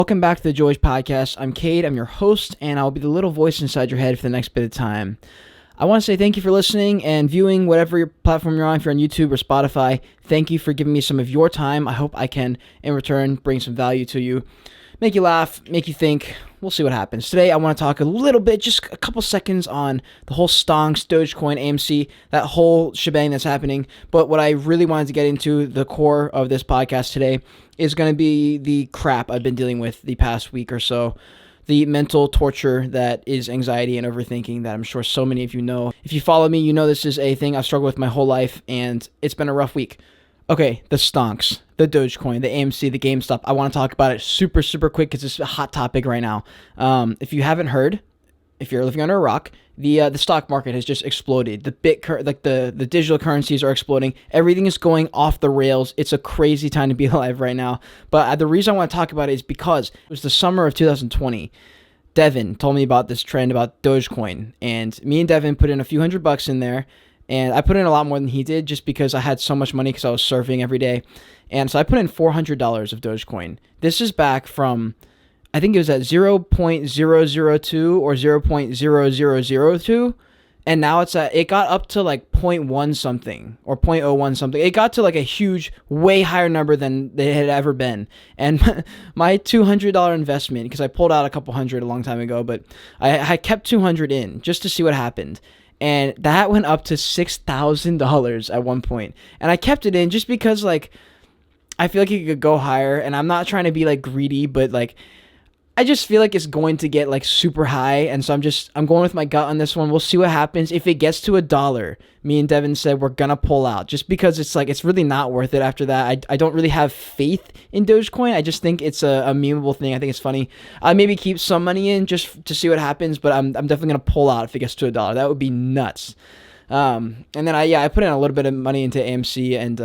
Welcome back to the Joyage Podcast. I'm Cade, I'm your host, and I'll be the little voice inside your head for the next bit of time. I want to say thank you for listening and viewing whatever your platform you're on. If you're on YouTube or Spotify, thank you for giving me some of your time. I hope I can, in return, bring some value to you, make you laugh, make you think. We'll see what happens. Today, I want to talk a little bit, just a couple seconds on the whole stonks, dogecoin, AMC, that whole shebang that's happening. But what I really wanted to get into, the core of this podcast today, is going to be the crap I've been dealing with the past week or so. The mental torture that is anxiety and overthinking that I'm sure so many of you know. If you follow me, you know this is a thing I've struggled with my whole life, and it's been a rough week. Okay, the stonks, the Dogecoin, the AMC, the GameStop. I want to talk about it super quick because it's a hot topic right now. If you haven't heard, if you're living under a rock, the stock market has just exploded. The digital currencies are exploding. Everything is going off the rails. It's a crazy time to be alive right now. But the reason I want to talk about it is because it was the summer of 2020. Devin told me about this trend about Dogecoin, and me and Devin put in a few $100 in there. And I put in a lot more than he did just because I had so much money because I was surfing every day. And so I put in $400 of Dogecoin. This is back from, I think it was at 0.002 or 0.0002. And now it got up to like 0.1 something or 0.01 something. It got to like a huge, way higher number than it had ever been. And my $200 investment, because I pulled out a couple hundred a long time ago, but I kept 200 in just to see what happened. And that went up to $6,000 at one point. And I kept it in just because, like, I feel like it could go higher. And I'm not trying to be, like, greedy, but, like, I just feel like it's going to get, like, super high. And so I'm going with my gut on this one. We'll see what happens. If it gets to $1, me and Devin said we're going to pull out. Just because it's, like, it's really not worth it after that. I don't really have faith in Dogecoin. I just think it's a memeable thing. I think it's funny. I maybe keep some money in just to see what happens. But I'm definitely going to pull out if it gets to $1. That would be nuts. And then I put in a little bit of money into AMC and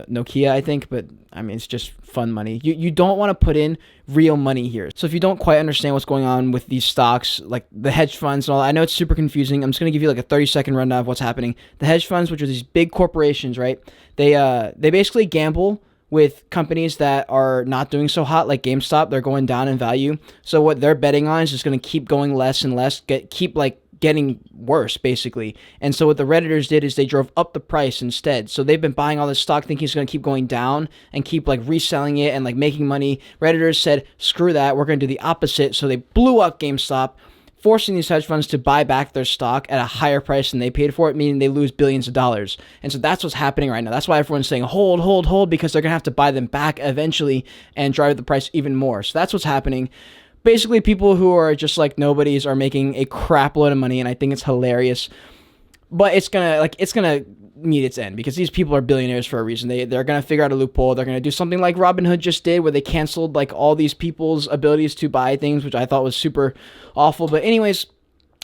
Nokia, I think, but I mean, it's just fun money. You don't want to put in real money here. So if you don't quite understand what's going on with these stocks, like the hedge funds and all that, I know it's super confusing. I'm just going to give you like a 30-second rundown of what's happening. The hedge funds, which are these big corporations, right? They basically gamble with companies that are not doing so hot, like GameStop. They're going down in value. So what they're betting on is just going to keep going less and less, keep getting worse, basically. And so what the Redditors did is they drove up the price instead. So they've been buying all this stock thinking it's going to keep going down and keep like reselling it and like making money. Redditors said, screw that, we're going to do the opposite. So they blew up GameStop, forcing these hedge funds to buy back their stock at a higher price than they paid for it, meaning they lose billions of dollars. And so that's what's happening right now. That's why everyone's saying hold, because they're going to have to buy them back eventually and drive the price even more. So that's what's happening. Basically, people who are just like nobodies are making a crap load of money, and I think it's hilarious. But it's gonna meet its end because these people are billionaires for a reason. They're gonna figure out a loophole. They're gonna do something like Robinhood just did, where they canceled like all these people's abilities to buy things, which I thought was super awful. But anyways,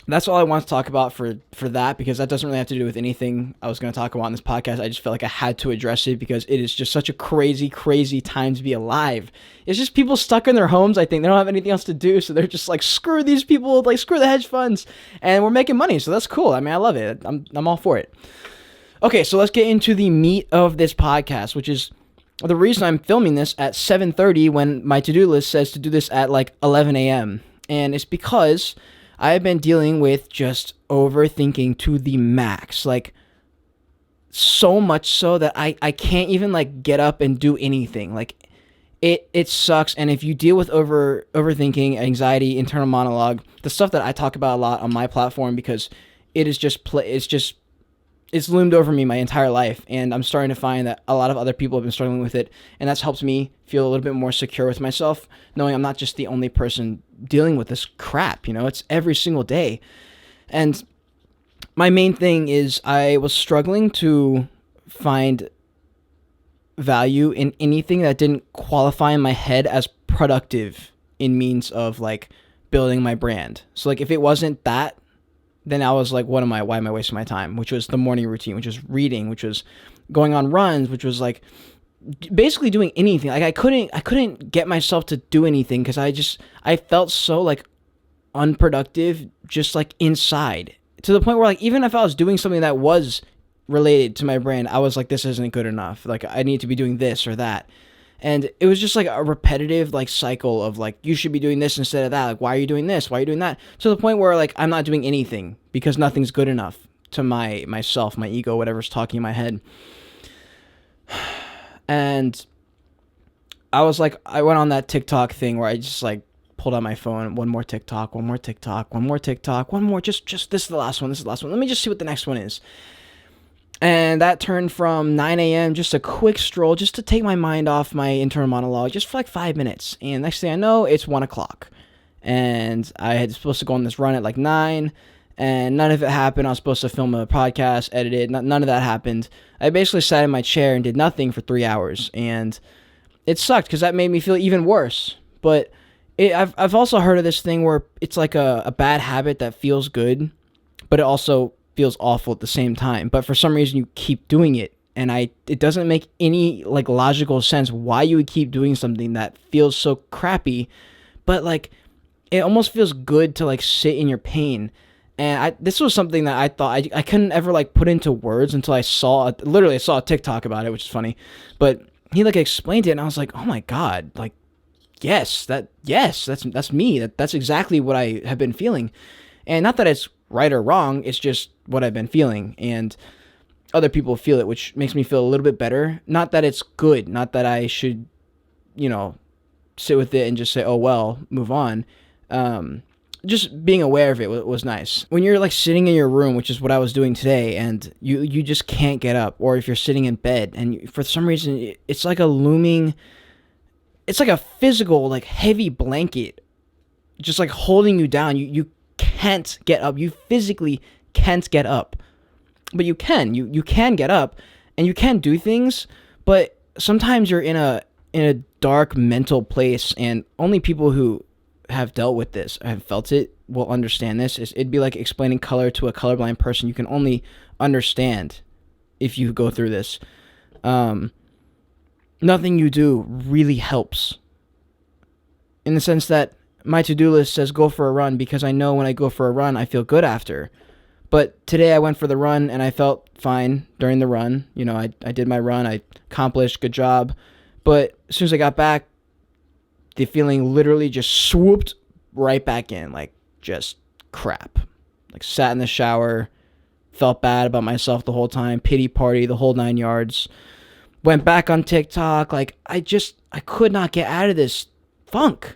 that's all I want to talk about for that, because that doesn't really have to do with anything I was going to talk about in this podcast. I just felt like I had to address it because it is just such a crazy time to be alive. It's just people stuck in their homes. I think they don't have anything else to do, so they're just like, screw these people, like screw the hedge funds, and we're making money, so that's cool. I mean, I love it. I'm all for it. Okay, so let's get into the meat of this podcast, which is the reason I'm filming this at 7:30 when my to-do list says to do this at like 11 a.m. And it's because I have been dealing with just overthinking to the max, like so much so that I can't even like get up and do anything. Like it sucks. And if you deal with overthinking, anxiety, internal monologue, the stuff that I talk about a lot on my platform, because it is it's loomed over me my entire life, and I'm starting to find that a lot of other people have been struggling with it, and that's helped me feel a little bit more secure with myself, knowing I'm not just the only person dealing with this crap. It's every single day. And my main thing is I was struggling to find value in anything that didn't qualify in my head as productive in means of like building my brand. So like if it wasn't that, then I was like, why am I wasting my time? Which was the morning routine, which was reading, which was going on runs, which was like basically doing anything. Like I couldn't get myself to do anything because I felt so like unproductive, just like inside, to the point where like even if I was doing something that was related to my brand, I was like, this isn't good enough. Like I need to be doing this or that. And it was just like a repetitive like cycle of like, you should be doing this instead of that. Like, why are you doing this? Why are you doing that? To the point where like I'm not doing anything because nothing's good enough to myself, my ego, whatever's talking in my head. And I was like, I went on that TikTok thing where I just like pulled out my phone, one more TikTok, one more TikTok, one more TikTok, one more, just this is the last one, this is the last one. Let me just see what the next one is. And that turned from 9 a.m., just a quick stroll, just to take my mind off my internal monologue, just for like 5 minutes. And next thing I know, it's 1 o'clock. And I had supposed to go on this run at like 9, and none of it happened. I was supposed to film a podcast, edit it. None of that happened. I basically sat in my chair and did nothing for 3 hours. And it sucked because that made me feel even worse. But I've also heard of this thing where it's like a bad habit that feels good, but it also feels awful at the same time. But for some reason you keep doing it, and it doesn't make any like logical sense why you would keep doing something that feels so crappy, but like it almost feels good to like sit in your pain. And this was something that I thought I couldn't ever like put into words until I saw a TikTok about it, which is funny. But he like explained it, and I was like, oh my god, like yes, that's me. That's exactly what I have been feeling. And not that it's right or wrong, it's just what I've been feeling. And other people feel it, which makes me feel a little bit better. Not that it's good, not that I should, sit with it and just say, oh well, move on. Just being aware of it was nice. When you're like sitting in your room, which is what I was doing today, and you just can't get up, or if you're sitting in bed and for some reason it's like a looming, it's like a physical like heavy blanket just like holding you down. You can't get up. You physically can't get up, but you can get up and you can do things. But sometimes you're in a dark mental place, and only people who have dealt with this, have felt it, will understand this. It'd be like explaining color to a colorblind person. You can only understand if you go through this. Nothing you do really helps, in the sense that my to-do list says go for a run, because I know when I go for a run, I feel good after. But today I went for the run and I felt fine during the run. I did my run. I accomplished, good job. But as soon as I got back, the feeling literally just swooped right back in, like just crap. Like sat in the shower, felt bad about myself the whole time, pity party, the whole 9 yards. Went back on TikTok. Like I could not get out of this funk.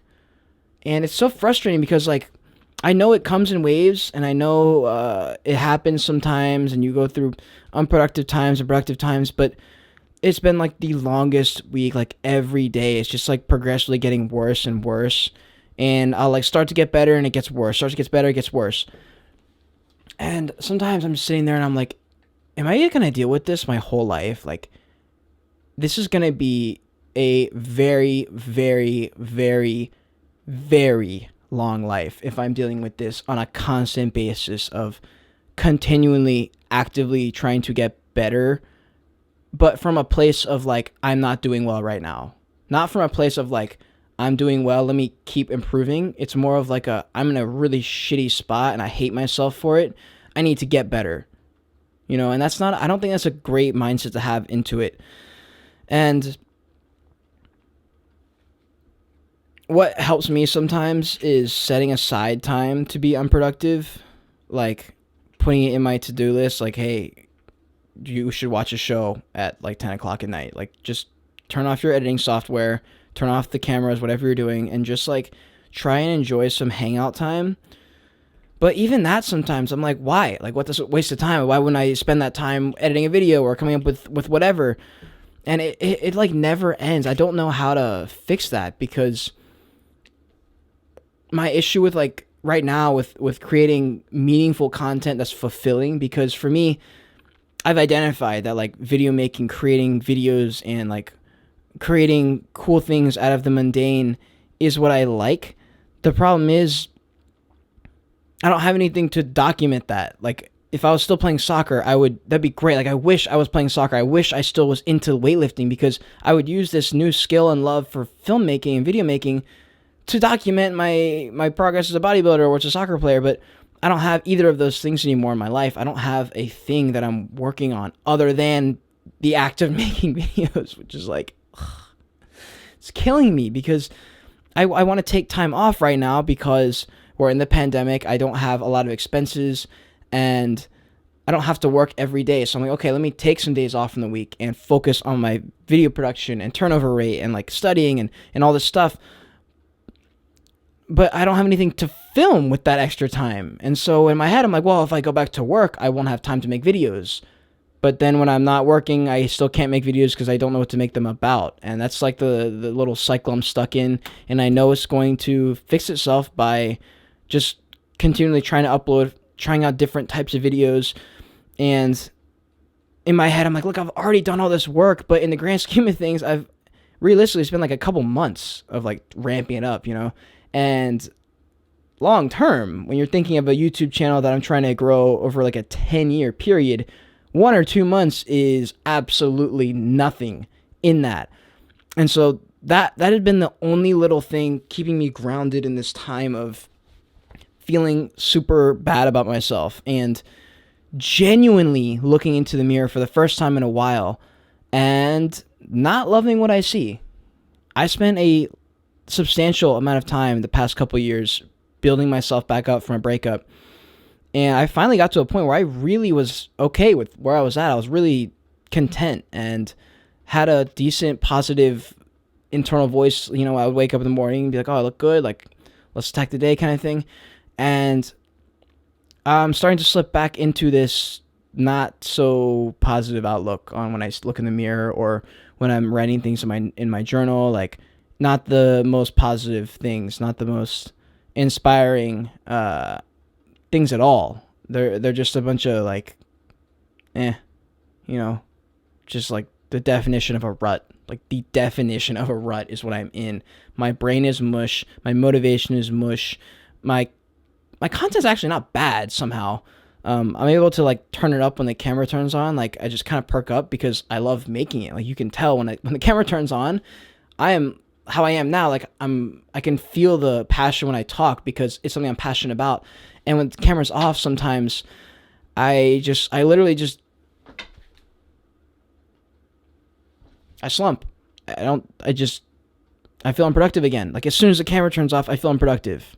And it's so frustrating because like I know it comes in waves, and I know it happens sometimes, and you go through unproductive times and productive times, but it's been like the longest week. Like every day it's just like progressively getting worse and worse, and I'll like start to get better and it gets worse, starts to get better, it gets worse. And sometimes I'm just sitting there and I'm like, am I gonna deal with this my whole life? Like this is gonna be a very, very, very, very long life if I'm dealing with this on a constant basis of continually actively trying to get better, but from a place of like, I'm not doing well right now. Not from a place of like, I'm doing well, let me keep improving. It's more of like I'm in a really shitty spot and I hate myself for it. I need to get better. And that's not, I don't think that's a great mindset to have into it. And what helps me sometimes is setting aside time to be unproductive. Like putting it in my to-do list, like, hey, you should watch a show at like 10 o'clock at night. Like just turn off your editing software, turn off the cameras, whatever you're doing, and just like try and enjoy some hangout time. But even that, sometimes I'm like, why? Like, what, this waste of time? Why wouldn't I spend that time editing a video or coming up with whatever? And it like never ends. I don't know how to fix that, because my issue with like right now with creating meaningful content that's fulfilling, because for me, I've identified that like video making, creating videos and like creating cool things out of the mundane is what I like. The problem is I don't have anything to document that. Like if I was still playing soccer, that'd be great. Like I wish I was playing soccer. I wish I still was into weightlifting, because I would use this new skill and love for filmmaking and video making to document my progress as a bodybuilder or as a soccer player. But I don't have either of those things anymore in my life. I don't have a thing that I'm working on other than the act of making videos, which is like, ugh. It's killing me because I want to take time off right now because we're in the pandemic. I don't have a lot of expenses and I don't have to work every day. So I'm like, okay, let me take some days off in the week and focus on my video production and turnover rate and like studying and all this stuff. But I don't have anything to film with that extra time. And so in my head, I'm like, well, if I go back to work, I won't have time to make videos. But then when I'm not working, I still can't make videos because I don't know what to make them about. And that's like the little cycle I'm stuck in. And I know it's going to fix itself by just continually trying to upload, trying out different types of videos. And in my head, I'm like, look, I've already done all this work. But in the grand scheme of things, I've realistically spent like a couple months of like ramping it up, And long term, when you're thinking of a YouTube channel that I'm trying to grow over like a 10-year period, 1 or 2 months is absolutely nothing in that. And so that had been the only little thing keeping me grounded in this time of feeling super bad about myself and genuinely looking into the mirror for the first time in a while and not loving what I see. I spent a substantial amount of time the past couple years building myself back up from a breakup. And I finally got to a point where I really was okay with where I was at. I was really content and had a decent, positive internal voice. I would wake up in the morning and be like, oh, I look good. Like, let's attack the day kind of thing. And I'm starting to slip back into this not so positive outlook on when I look in the mirror or when I'm writing things in my journal. Like, not the most positive things, not the most inspiring things at all. They're just a bunch of like, just like the definition of a rut. Like the definition of a rut is what I'm in. My brain is mush. My motivation is mush. My content's actually not bad somehow. I'm able to like turn it up when the camera turns on. Like I just kind of perk up because I love making it. Like you can tell when the camera turns on, I am how I am now. Like I can feel the passion when I talk because it's something I'm passionate about. And when the camera's off, sometimes I slump. I feel unproductive again. Like as soon as the camera turns off, I feel unproductive.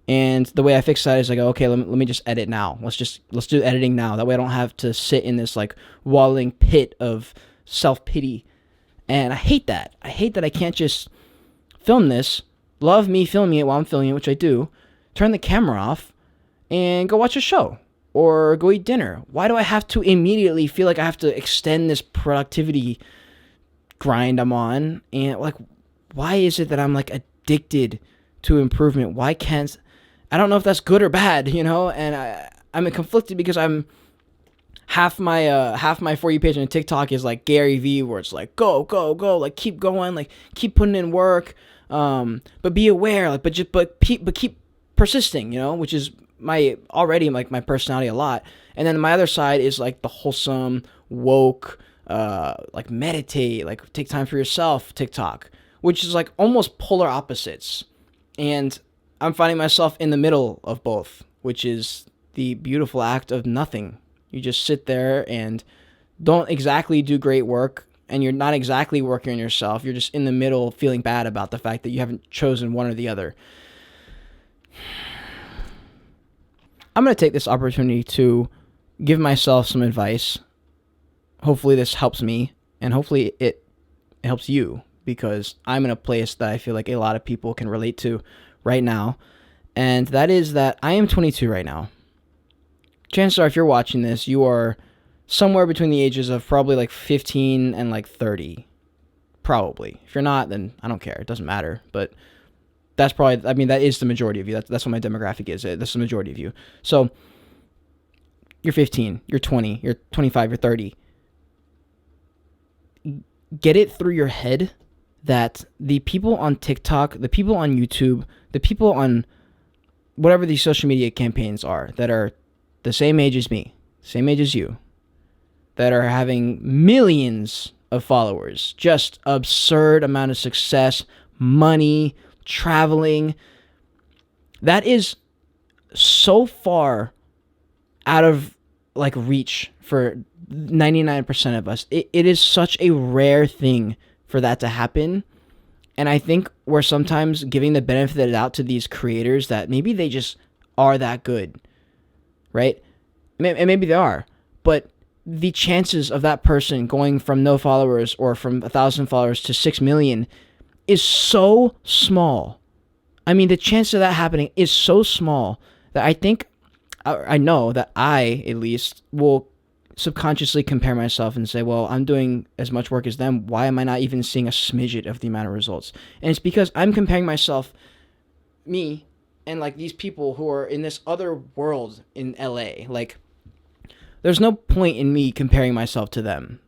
And the way I fix that is I go, okay, let me just edit now. Let's do editing now. That way I don't have to sit in this like wallowing pit of self-pity. And I hate that. I hate that I can't just film this, love me filming it while I'm filming it, which I do, turn the camera off, and go watch a show or go eat dinner. Why do I have to immediately feel like I have to extend this productivity grind I'm on? And like, why is it that I'm like addicted to improvement? Why can't... I don't know if that's good or bad, and I'm conflicted because I'm half my For You page on TikTok is like Gary Vee, where it's like go, like keep going, like keep putting in work, but be aware, like but keep persisting, which is my personality a lot. And then my other side is like the wholesome, woke, like meditate, like take time for yourself TikTok, which is like almost polar opposites. And I'm finding myself in the middle of both, which is the beautiful act of nothing. You just sit there and don't exactly do great work, and you're not exactly working on yourself. You're just in the middle feeling bad about the fact that you haven't chosen one or the other. I'm going to take this opportunity to give myself some advice. Hopefully this helps me, and hopefully it helps you, because I'm in a place that I feel like a lot of people can relate to right now, and that is that I am 22 right now. Chances are, if you're watching this, you are somewhere between the ages of probably like 15 and like 30. Probably. If you're not, then I don't care. It doesn't matter. But that's probably, that is the majority of you. That's what my demographic is. That's the majority of you. So you're 15, you're 20, you're 25, you're 30. Get it through your head that the people on TikTok, the people on YouTube, the people on whatever these social media campaigns are that are the same age as me, same age as you, that are having millions of followers, just absurd amount of success, money, traveling, that is so far out of like reach for 99% of us. It is such a rare thing for that to happen. And I think we're sometimes giving the benefit of the doubt to these creators that maybe they just are that good, right? And maybe they are, but the chances of that person going from no followers or from 1,000 followers to 6 million is so small. I mean, the chance of that happening is so small that I know that I, at least, will subconsciously compare myself and say, well, I'm doing as much work as them. Why am I not even seeing a smidget of the amount of results? And it's because I'm comparing myself, me, and like these people who are in this other world in LA. Like, there's no point in me comparing myself to them.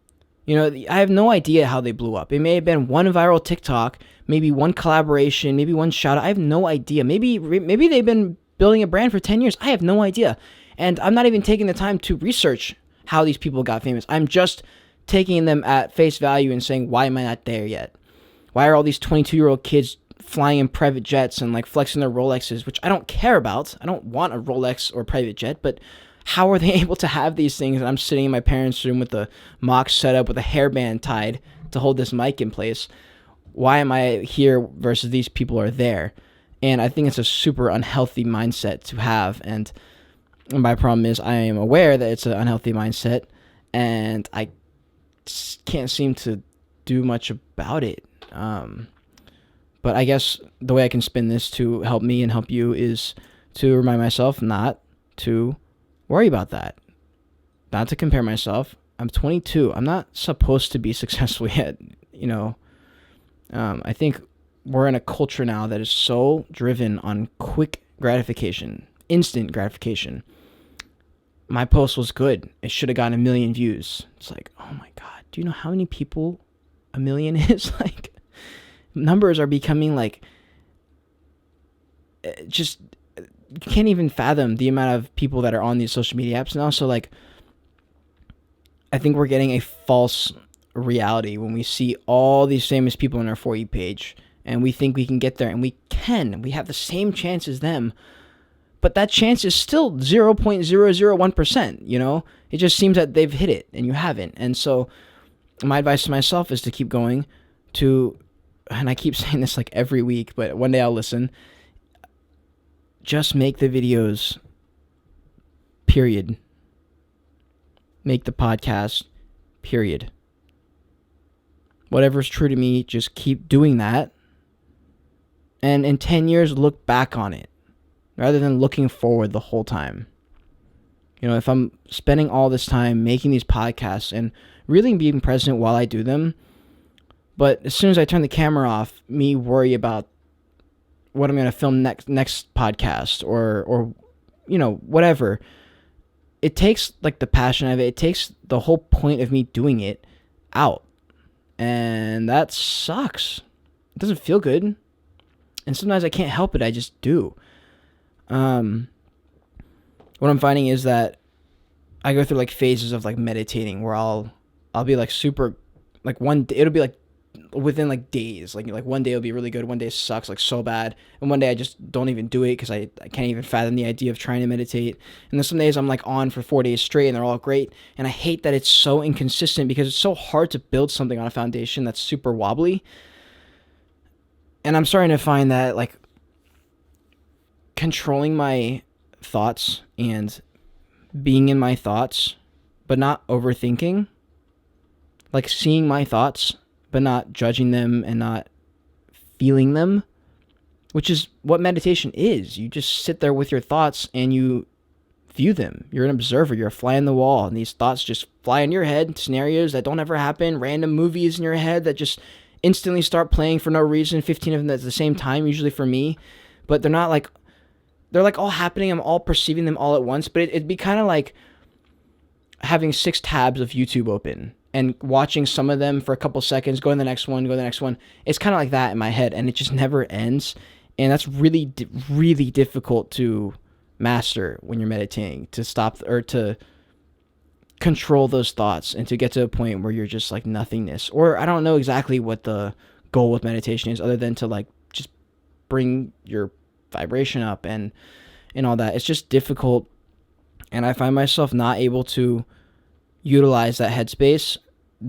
You know, I have no idea how they blew up. It may have been one viral TikTok, maybe one collaboration, maybe one shout out. I have no idea. Maybe they've been building a brand for 10 years. I have no idea. And I'm not even taking the time to research how these people got famous. I'm just taking them at face value and saying, why am I not there yet? Why are all these 22-year-old kids flying in private jets and like flexing their Rolexes, which I don't care about. I don't want a Rolex or private jet, but how are they able to have these things? And I'm sitting in my parents' room with a mock setup with a hairband tied to hold this mic in place. Why am I here versus these people are there? And I think it's a super unhealthy mindset to have. And my problem is I am aware that it's an unhealthy mindset, and I can't seem to do much about it. But I guess the way I can spin this to help me and help you is to remind myself not to worry about that, not to compare myself. I'm 22. I'm not supposed to be successful yet. I think we're in a culture now that is so driven on quick gratification, instant gratification. My post was good. It should have gotten 1 million views. It's like, oh my God, do you know how many people 1 million is? Like, numbers are becoming like, just, you can't even fathom the amount of people that are on these social media apps now. So like, I think we're getting a false reality when we see all these famous people on our For You page, and we think we can get there, and we have the same chance as them, but that chance is still 0.001%, it just seems that they've hit it and you haven't. And so my advice to myself is to keep going and I keep saying this like every week, but one day I'll listen. Just make the videos, period. Make the podcast, period. Whatever's true to me, just keep doing that. And in 10 years, look back on it rather than looking forward the whole time. If I'm spending all this time making these podcasts and really being present while I do them, but as soon as I turn the camera off, me worry about what I'm going to film next podcast or whatever. It takes like the passion of it. It takes the whole point of me doing it out. And that sucks. It doesn't feel good. And sometimes I can't help it. I just do. What I'm finding is that I go through like phases of like meditating where I'll be like super, like one day, it'll be like within like days, like one day it'll be really good, one day sucks like so bad, and one day I just don't even do it because I can't even fathom the idea of trying to meditate. And then some days I'm like on for 4 days straight and they're all great, and I hate that it's so inconsistent because it's so hard to build something on a foundation that's super wobbly. And I'm starting to find that like controlling my thoughts and being in my thoughts but not overthinking, like seeing my thoughts but not judging them and not feeling them, which is what meditation is. You just sit there with your thoughts and you view them. You're an observer. You're a fly on the wall, and these thoughts just fly in your head, scenarios that don't ever happen, random movies in your head that just instantly start playing for no reason, 15 of them at the same time, usually for me, but they're like all happening. I'm all perceiving them all at once, but it'd be kind of like having 6 tabs of YouTube open and watching some of them for a couple seconds, go to the next one, go to the next one. It's kind of like that in my head, and it just never ends. And that's really, really difficult to master when you're meditating, to stop or to control those thoughts and to get to a point where you're just like nothingness. Or I don't know exactly what the goal with meditation is other than to like just bring your vibration up and all that. It's just difficult, and I find myself not able to utilize that headspace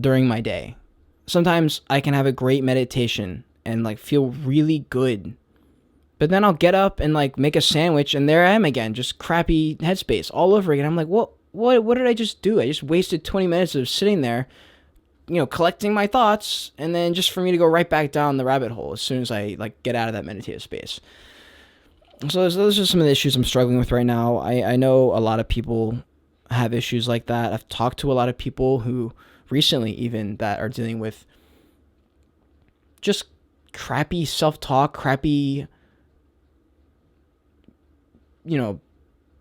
during my day. Sometimes I can have a great meditation and like feel really good. But then I'll get up and like make a sandwich, and there I am again, just crappy headspace all over again. I'm like, what did I just do? I just wasted 20 minutes of sitting there, collecting my thoughts, and then just for me to go right back down the rabbit hole as soon as I like get out of that meditative space. So those are some of the issues I'm struggling with right now. I know a lot of people have issues like that. I've talked to a lot of people who recently even that are dealing with just crappy self-talk, crappy,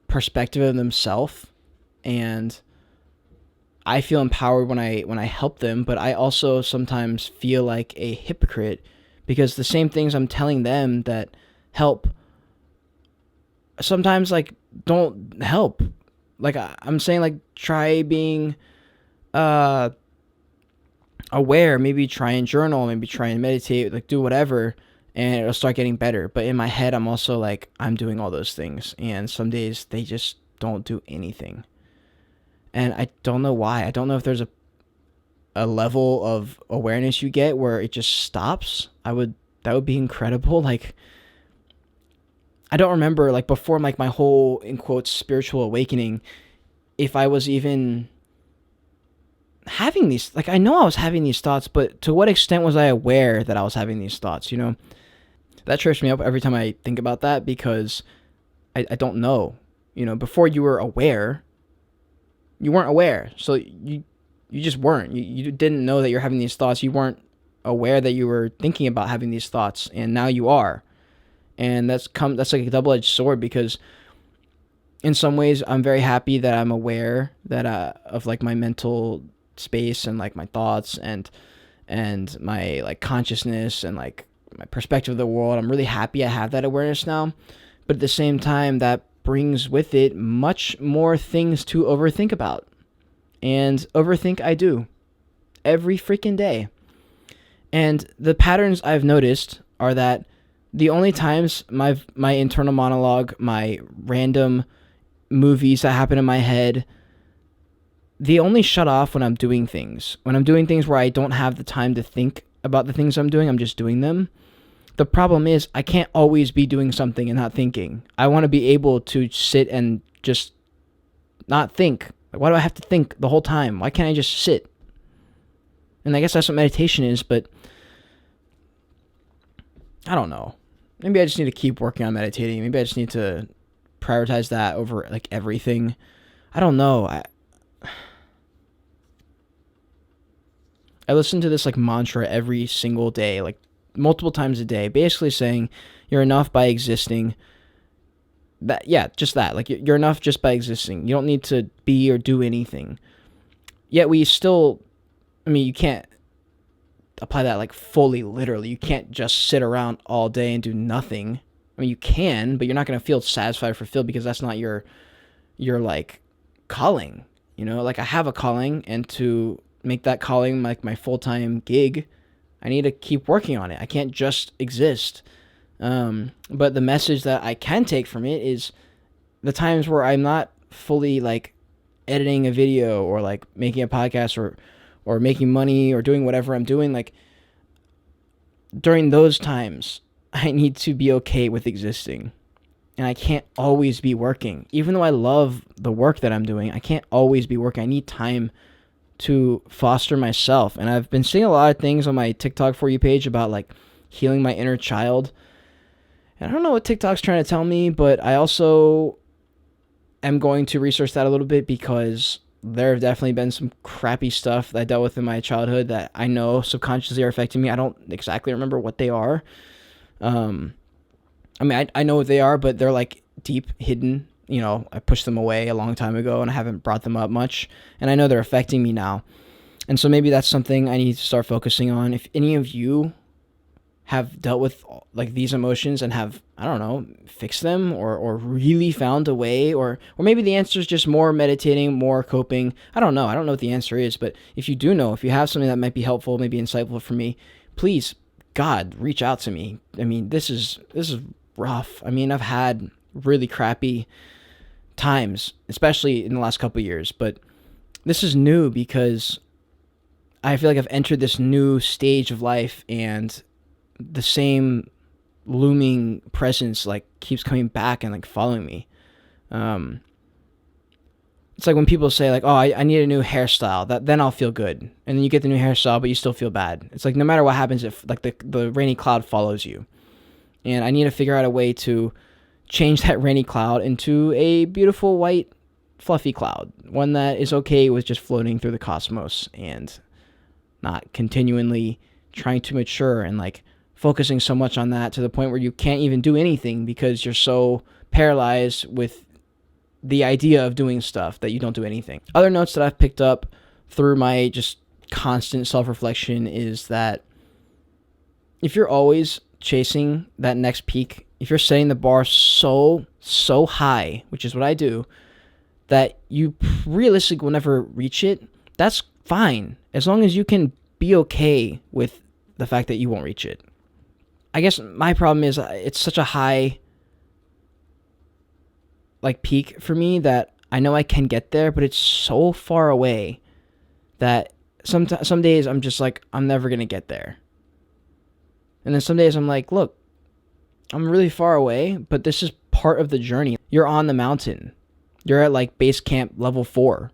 perspective of themselves. And I feel empowered when I help them, but I also sometimes feel like a hypocrite because the same things I'm telling them that help sometimes like don't help. Like I'm saying, like try being aware, maybe try and journal, maybe try and meditate, like do whatever, and it'll start getting better. But in my head, I'm also like, I'm doing all those things, and some days they just don't do anything. And I don't know why. I don't know if there's a level of awareness you get where it just stops. That would be incredible. Like, I don't remember, like, before, like, my whole, in quotes, spiritual awakening, if I was even having these, like, I know I was having these thoughts, but to what extent was I aware that I was having these thoughts, That trips me up every time I think about that because I don't know. Before you were aware, you weren't aware. So you just weren't. You didn't know that you're having these thoughts. You weren't aware that you were thinking about having these thoughts, and now you are. And that's like a double-edged sword because in some ways I'm very happy that I'm aware that of like my mental space and like my thoughts and my like consciousness and like my perspective of the world. I'm really happy I have that awareness now. But at the same time, that brings with it much more things to overthink about. And overthink I do every freaking day. And the patterns I've noticed are that the only times my internal monologue, my random movies that happen in my head, they only shut off when I'm doing things. When I'm doing things where I don't have the time to think about the things I'm doing, I'm just doing them. The problem is I can't always be doing something and not thinking. I want to be able to sit and just not think. Like, why do I have to think the whole time? Why can't I just sit? And I guess that's what meditation is, but I don't know. Maybe I just need to keep working on meditating. Maybe I just need to prioritize that over like everything. I don't know. I listen to this like mantra every single day, like multiple times a day, basically saying you're enough by existing. That, yeah, just that. Like you're enough just by existing. You don't need to be or do anything. Yet we still, you can't apply that like fully literally. You can't just sit around all day and do nothing. You can, but you're not going to feel satisfied or fulfilled because that's not your like calling. Like I have a calling, and to make that calling like my full-time gig, I need to keep working on it. I can't just exist. But the message that I can take from it is the times where I'm not fully like editing a video or like making a podcast or making money or doing whatever I'm doing, like during those times, I need to be okay with existing. And I can't always be working. Even though I love the work that I'm doing, I can't always be working. I need time to foster myself. And I've been seeing a lot of things on my TikTok For You page about like healing my inner child. And I don't know what TikTok's trying to tell me, but I also am going to research that a little bit because there have definitely been some crappy stuff that I dealt with in my childhood that I know subconsciously are affecting me. I don't exactly remember what they are. I know what they are, but they're like deep, hidden. I pushed them away a long time ago and I haven't brought them up much. And I know they're affecting me now. And so maybe that's something I need to start focusing on. If any of you have dealt with like these emotions and have, I don't know, fixed them or really found a way, or maybe the answer is just more meditating, more coping. I don't know what the answer is, but if you do know, if you have something that might be helpful, maybe insightful for me, please, God, reach out to me. This is rough. I've had really crappy times, especially in the last couple of years, but this is new because I feel like I've entered this new stage of life, and the same looming presence like keeps coming back and like following me. It's like when people say like, oh, I need a new hairstyle, then I'll feel good. And then you get the new hairstyle, but you still feel bad. It's like no matter what happens, if like the rainy cloud follows you. And I need to figure out a way to change that rainy cloud into a beautiful white fluffy cloud, one that is okay with just floating through the cosmos and not continually trying to mature and like focusing so much on that to the point where you can't even do anything because you're so paralyzed with the idea of doing stuff that you don't do anything. Other notes that I've picked up through my just constant self-reflection is that if you're always chasing that next peak, if you're setting the bar so high, which is what I do, that you realistically will never reach it, that's fine. As long as you can be okay with the fact that you won't reach it. I guess my problem is it's such a high like peak for me that I know I can get there, but it's so far away that some days I'm just like, I'm never going to get there. And then some days I'm like, look, I'm really far away, but this is part of the journey. You're on the mountain. You're at like base camp level 4.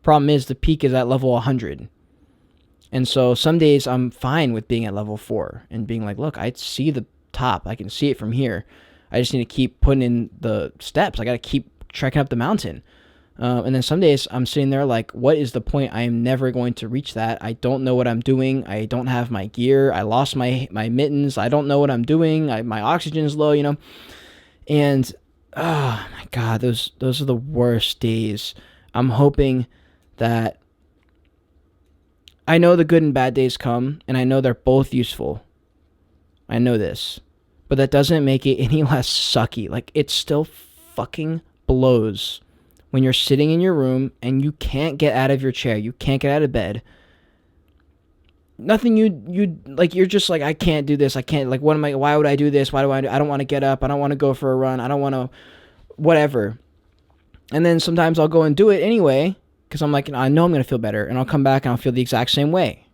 Problem is the peak is at level 100. And so some days I'm fine with being at level 4 and being like, look, I see the top. I can see it from here. I just need to keep putting in the steps. I got to keep trekking up the mountain. And then some days I'm sitting there like, what is the point? I am never going to reach that. I don't know what I'm doing. I don't have my gear. I lost my mittens. I don't know what I'm doing. My oxygen is low, And, oh my God, those are the worst days. I'm hoping that I know the good and bad days come, and I know they're both useful. I know this. But that doesn't make it any less sucky. Like, it still fucking blows when you're sitting in your room and you can't get out of your chair. You can't get out of bed. Nothing you like, you're just like, I can't do this. I can't, like, why would I do this? I don't want to get up. I don't want to go for a run. I don't want to, whatever. And then sometimes I'll go and do it anyway because I'm like, I know I'm going to feel better. And I'll come back and I'll feel the exact same way.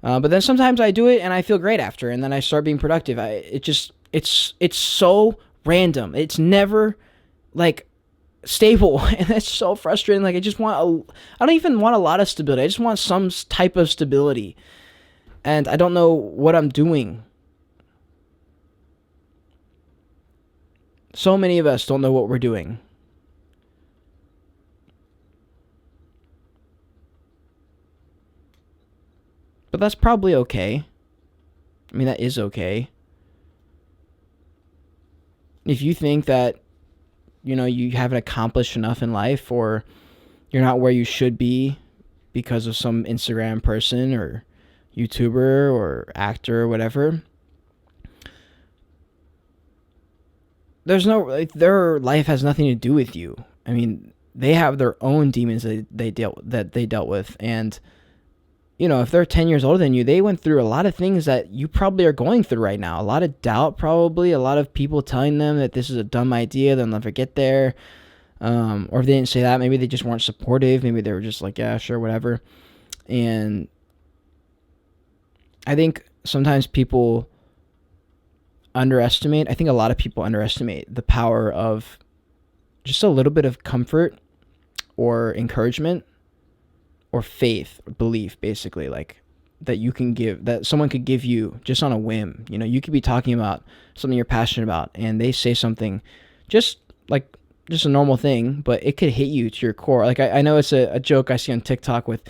But then sometimes I do it and I feel great after, and then I start being productive. It's so random. It's never like stable, and it's so frustrating. Like I don't even want a lot of stability. I just want some type of stability, and I don't know what I'm doing. So many of us don't know what we're doing. But that's probably okay. I mean, that is okay. If you think that, you haven't accomplished enough in life, or you're not where you should be because of some Instagram person or YouTuber or actor or whatever, their life has nothing to do with you. I mean, they have their own demons that they dealt with, and if they're 10 years older than you, they went through a lot of things that you probably are going through right now. A lot of doubt, probably. A lot of people telling them that this is a dumb idea, they'll never get there. Or if they didn't say that, maybe they just weren't supportive. Maybe they were just like, yeah, sure, whatever. And I think sometimes people I think a lot of people underestimate the power of just a little bit of comfort or encouragement or faith or belief, basically, like that you can give, that someone could give you just on a whim. You could be talking about something you're passionate about and they say something just a normal thing, but it could hit you to your core. Like I know it's a joke I see on TikTok with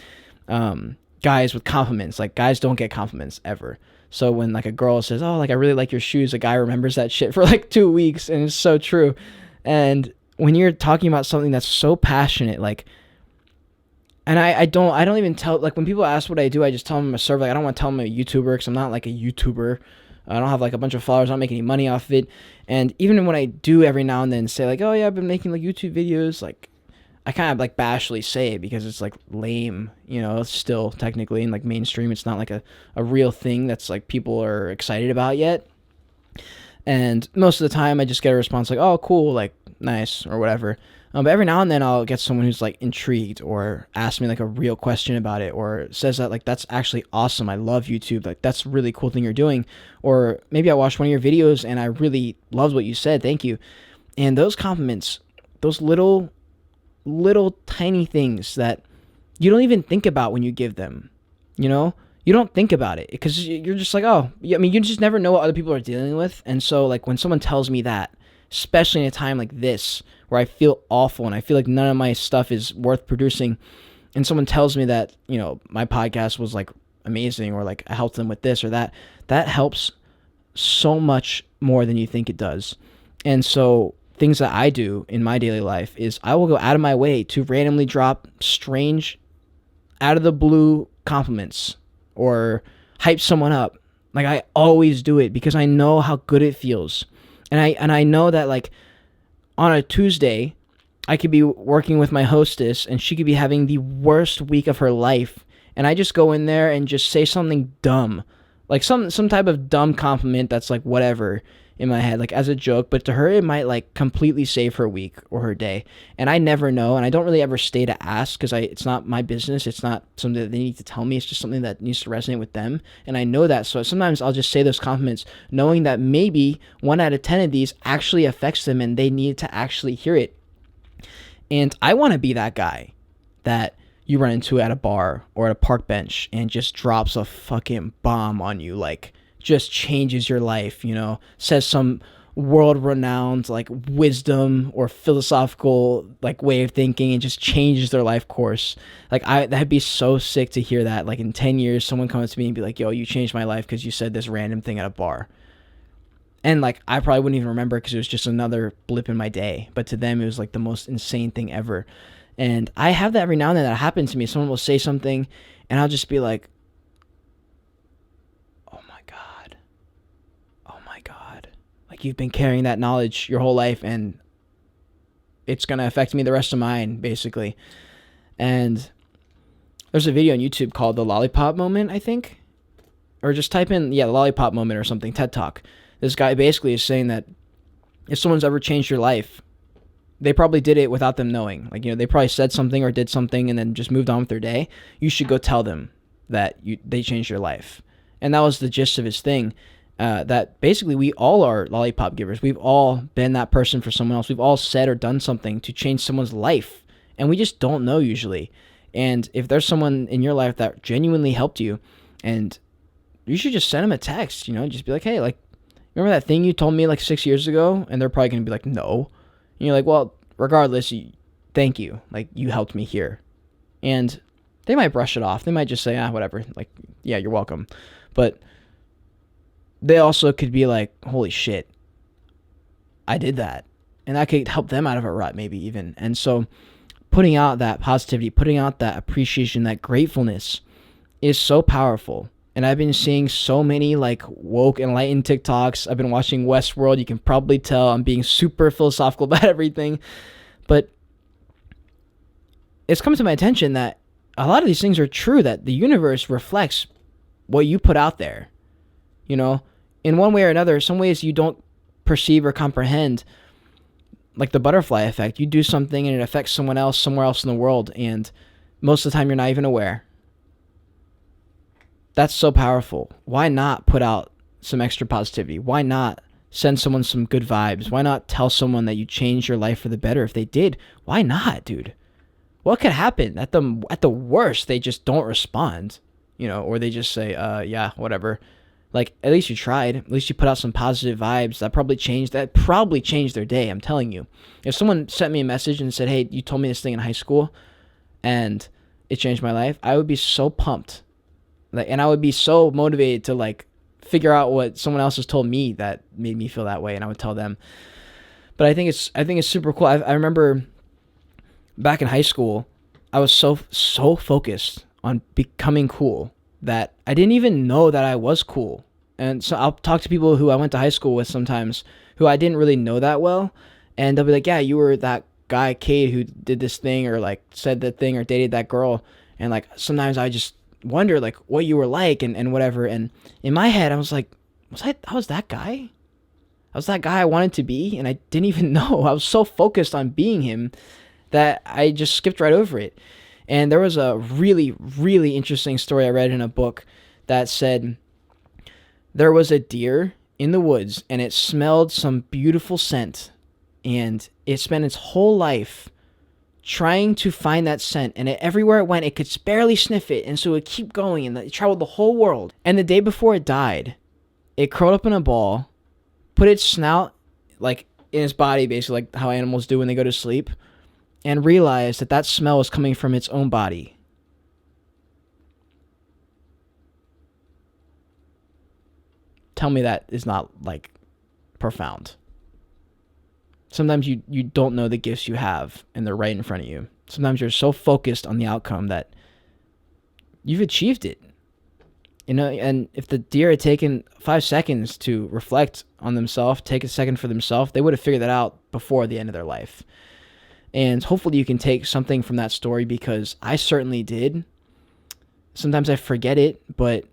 guys with compliments. Like guys don't get compliments ever. So when like a girl says, oh, like I really like your shoes, a guy remembers that shit for like 2 weeks, and it's so true. And when you're talking about something that's so passionate, like, and I don't even tell, like when people ask what I do, I just tell them I'm a server. Like I don't want to tell them I'm a YouTuber because I'm not like a YouTuber. I don't have like a bunch of followers. I don't make any money off of it. And even when I do every now and then say like, oh yeah, I've been making like YouTube videos, like I kind of like bashfully say it because it's like lame, it's still technically in like mainstream. It's not like a real thing that's like people are excited about yet. And most of the time I just get a response like, oh cool, like nice, or whatever. But every now and then I'll get someone who's like intrigued or asks me like a real question about it, or says that like, that's actually awesome, I love YouTube, like that's a really cool thing you're doing. Or maybe I watched one of your videos and I really loved what you said, thank you. And those compliments, those little tiny things that you don't even think about when you give them, you know, you don't think about it because you're just like, oh, I mean, you just never know what other people are dealing with. And so like when someone tells me that, especially in a time like this where I feel awful and I feel like none of my stuff is worth producing, and someone tells me that, you know, my podcast was like amazing, or like I helped them with this or that, that helps so much more than you think it does. And so things that I do in my daily life is I will go out of my way to randomly drop strange, out of the blue compliments or hype someone up. Like I always do it because I know how good it feels. And I know that like on a Tuesday, I could be working with my hostess and she could be having the worst week of her life. And I just go in there and just say something dumb, like some type of dumb compliment that's like whatever in my head, like as a joke, but to her it might like completely save her week or her day. And I never know, and I don't really ever stay to ask because it's not my business. It's not something that they need to tell me. It's just something that needs to resonate with them, and I know that. So sometimes I'll just say those compliments knowing that maybe 1 out of 10 of these actually affects them and they need to actually hear it. And I want to be that guy that you run into at a bar or at a park bench and just drops a fucking bomb on you, like just changes your life, you know, says some world-renowned like wisdom or philosophical like way of thinking and just changes their life course. Like that'd be so sick to hear that. Like in 10 years, someone comes to me and be like, yo, you changed my life because you said this random thing at a bar. And like I probably wouldn't even remember because it was just another blip in my day. But to them, it was like the most insane thing ever. And I have that every now and then that happens to me. Someone will say something and I'll just be like, like you've been carrying that knowledge your whole life and it's going to affect me the rest of mine, basically. And there's a video on YouTube called The Lollipop Moment, I think. Or just type in, the Lollipop Moment or something, TED Talk. This guy basically is saying that if someone's ever changed your life, they probably did it without them knowing. Like, you know, they probably said something or did something and then just moved on with their day. You should go tell them that they changed your life. And that was the gist of his thing. That basically we all are lollipop givers. We've all been that person for someone else. We've all said or done something to change someone's life, and we just don't know usually. And if there's someone in your life that genuinely helped you, and you should just send them a text, you know, just be like, hey, like, remember that thing you told me like 6 years ago? And they're probably going to be like, no. And you're like, well, regardless, thank you. Like, you helped me here. And they might brush it off. They might just say, whatever. Like, yeah, you're welcome. But they also could be like, holy shit, I did that. And that could help them out of a rut, maybe even. And so putting out that positivity, putting out that appreciation, that gratefulness is so powerful. And I've been seeing so many like woke, enlightened TikToks. I've been watching Westworld. You can probably tell I'm being super philosophical about everything. But it's come to my attention that a lot of these things are true, that the universe reflects what you put out there. You know, in one way or another, some ways you don't perceive or comprehend, like the butterfly effect. You do something and it affects someone else somewhere else in the world, and most of the time you're not even aware. That's so powerful. Why not put out some extra positivity? Why not send someone some good vibes? Why not tell someone that you changed your life for the better? If they did, why not, dude? What could happen? At the worst, they just don't respond, you know, or they just say, yeah, whatever. Like, at least you tried. At least you put out some positive vibes. That probably changed their day, I'm telling you. If someone sent me a message and said, hey, you told me this thing in high school and it changed my life, I would be so pumped. Like, and I would be so motivated to like figure out what someone else has told me that made me feel that way, and I would tell them. But I think it's super cool. I remember back in high school, I was so focused on becoming cool that I didn't even know that I was cool. And so I'll talk to people who I went to high school with sometimes who I didn't really know that well, and they'll be like, yeah, you were that guy Cade who did this thing or like said that thing or dated that girl. And like sometimes I just wonder like what you were like and whatever. And in my head I was like, I was that guy? I was that guy I wanted to be, and I didn't even know. I was so focused on being him that I just skipped right over it. And there was a really, really interesting story I read in a book that said there was a deer in the woods, and it smelled some beautiful scent, and it spent its whole life trying to find that scent, and everywhere it went, it could barely sniff it, and so it would keep going, and it traveled the whole world. And the day before it died, it curled up in a ball, put its snout like in its body, basically like how animals do when they go to sleep, and realized that that smell was coming from its own body. Tell me that is not like profound. Sometimes you don't know the gifts you have, and they're right in front of you. Sometimes you're so focused on the outcome that you've achieved it. You know, and if the deer had taken 5 seconds to reflect on themselves, take a second for themselves, they would have figured that out before the end of their life. And hopefully you can take something from that story, because I certainly did. Sometimes I forget it, but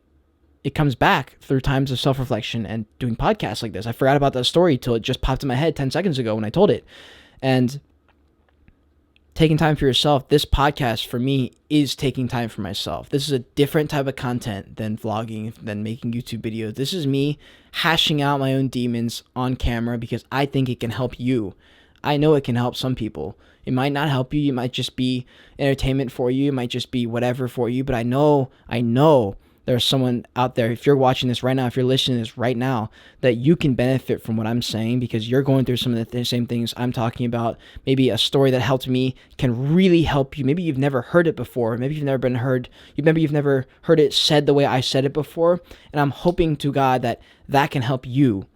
it comes back through times of self-reflection and doing podcasts like this. I forgot about that story till it just popped in my head 10 seconds ago when I told it. And taking time for yourself, this podcast for me is taking time for myself. This is a different type of content than vlogging, than making YouTube videos. This is me hashing out my own demons on camera because I think it can help you. I know it can help some people. It might not help you. It might just be entertainment for you. It might just be whatever for you. But I know there's someone out there, if you're watching this right now, if you're listening to this right now, that you can benefit from what I'm saying, because you're going through some of the same things I'm talking about. Maybe a story that helped me can really help you. Maybe you've never heard it before. Maybe you've never heard it said the way I said it before. And I'm hoping to God that can help you.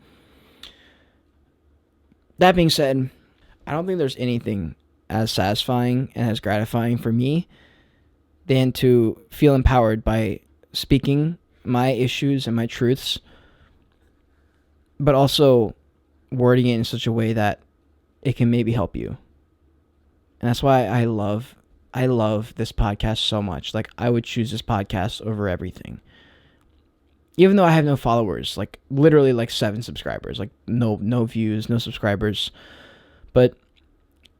That being said, I don't think there's anything as satisfying and as gratifying for me than to feel empowered by speaking my issues and my truths, but also wording it in such a way that it can maybe help you. And that's why I love this podcast so much. Like, I would choose this podcast over everything. Even though I have no followers, like literally like 7 subscribers, like no views, no subscribers. But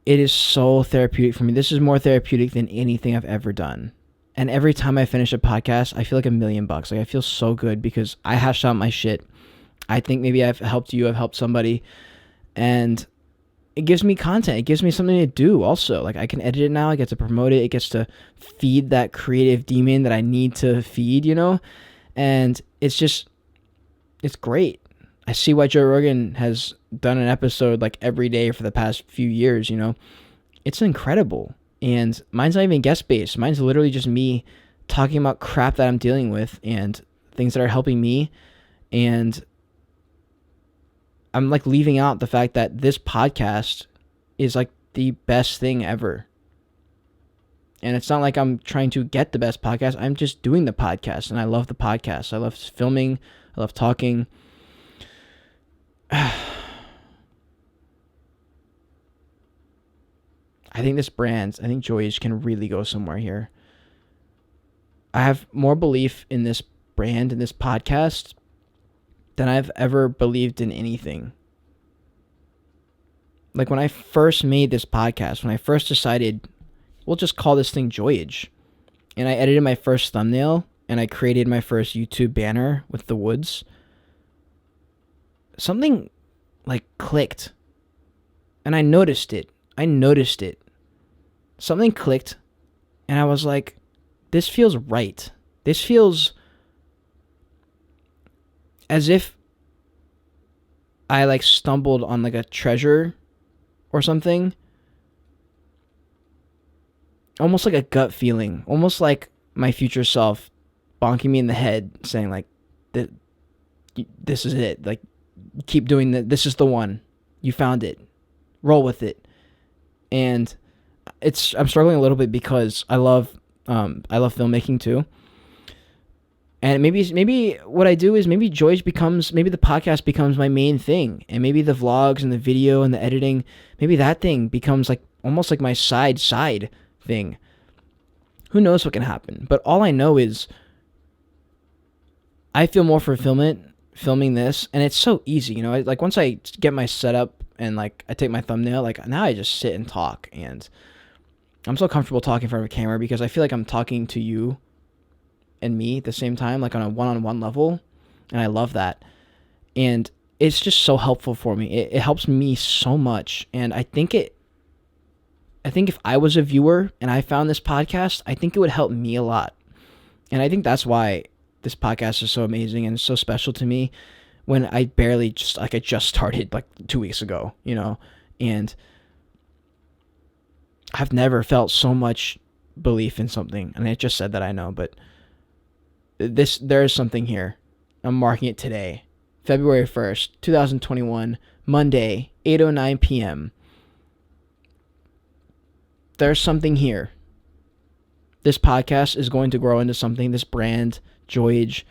it is so therapeutic for me. This is more therapeutic than anything I've ever done. And every time I finish a podcast, I feel like $1,000,000. Like, I feel so good because I hashed out my shit. I think maybe I've helped you, I've helped somebody, and it gives me content. It gives me something to do also. Like, I can edit it now. I get to promote it. It gets to feed that creative demon that I need to feed, you know? And it's great. I see why Joe Rogan has done an episode like every day for the past few years, you know? It's incredible. And mine's not even guest-based. Mine's literally just me talking about crap that I'm dealing with and things that are helping me. And I'm like leaving out the fact that this podcast is like the best thing ever. And it's not like I'm trying to get the best podcast. I'm just doing the podcast, and I love the podcast. I love filming. I love talking. I think Joyage can really go somewhere here. I have more belief in this brand and this podcast than I've ever believed in anything. Like, when I first made this podcast, when I first decided, we'll just call this thing Joyage, and I edited my first thumbnail, and I created my first YouTube banner with the woods, something like clicked, and I noticed it. Something clicked, and I was like, this feels right. This feels as if I like stumbled on like a treasure or something. Almost like a gut feeling. Almost like my future self bonking me in the head saying like, this is it. Like, keep doing that. This is the one. You found it. Roll with it. And I'm struggling a little bit because I love filmmaking too. And maybe what I do is maybe the podcast becomes my main thing, and maybe the vlogs and the video and the editing, maybe that thing becomes like almost like my side thing. Who knows what can happen? But all I know is I feel more fulfillment filming this, and it's so easy, like once I get my setup and like I take my thumbnail, like now I just sit and talk, and I'm so comfortable talking in front of a camera because I feel like I'm talking to you and me at the same time, like on a one-on-one level, and I love that. And it's just so helpful for me. It helps me so much, and I think if I was a viewer and I found this podcast, I think it would help me a lot. And I think that's why this podcast is so amazing and so special to me, when I just started like 2 weeks ago, and I've never felt so much belief in something. And I just said that, I know, but there is something here. I'm marking it today, February 1st, 2021, Monday, 8:09 p.m. There's something here. This podcast is going to grow into something, this brand, Joyage.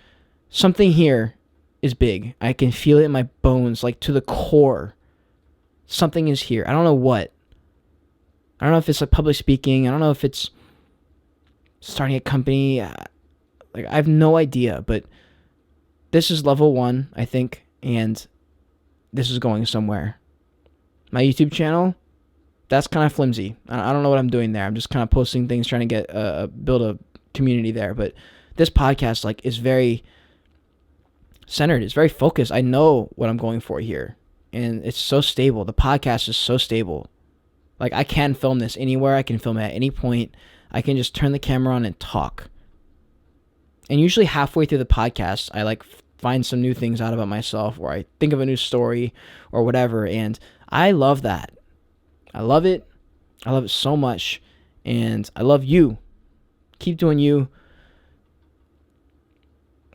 Something here is big. I can feel it in my bones, like to the core. Something is here. I don't know what. I don't know if it's like public speaking. I don't know if it's starting a company. Like, I have no idea, but this is level 1, I think, and this is going somewhere. My YouTube channel, that's kind of flimsy. I don't know what I'm doing there. I'm just kind of posting things, trying to get build a community there. But this podcast, like, is very centered. It's very focused. I know what I'm going for here, and it's so stable. The podcast is so stable. Like, I can film this anywhere. I can film it at any point. I can just turn the camera on and talk. And usually halfway through the podcast, I like find some new things out about myself, or I think of a new story or whatever. And I love that. I love it. I love it so much. And I love you. Keep doing you.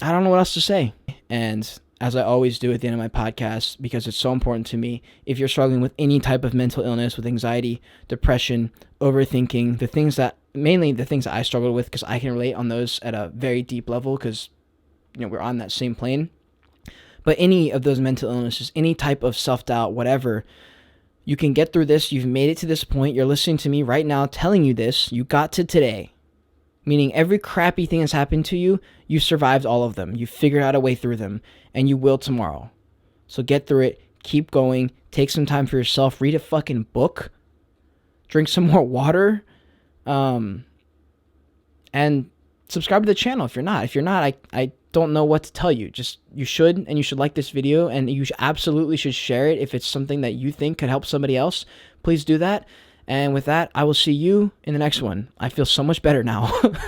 I don't know what else to say. And as I always do at the end of my podcast, because it's so important to me, if you're struggling with any type of mental illness, with anxiety, depression, overthinking, mainly the things that I struggle with, because I can relate on those at a very deep level, because we're on that same plane. But any of those mental illnesses, any type of self-doubt, whatever, you can get through this. You've made it to this point. You're listening to me right now telling you this. You got to today. Meaning every crappy thing that's happened to you, you survived all of them. You figured out a way through them, and you will tomorrow. So get through it. Keep going. Take some time for yourself. Read a fucking book. Drink some more water. And subscribe to the channel if you're not. If you're not, I don't know what to tell you. Just, you should like this video, and you absolutely should share it if it's something that you think could help somebody else. Please do that. And with that, I will see you in the next one. I feel so much better now.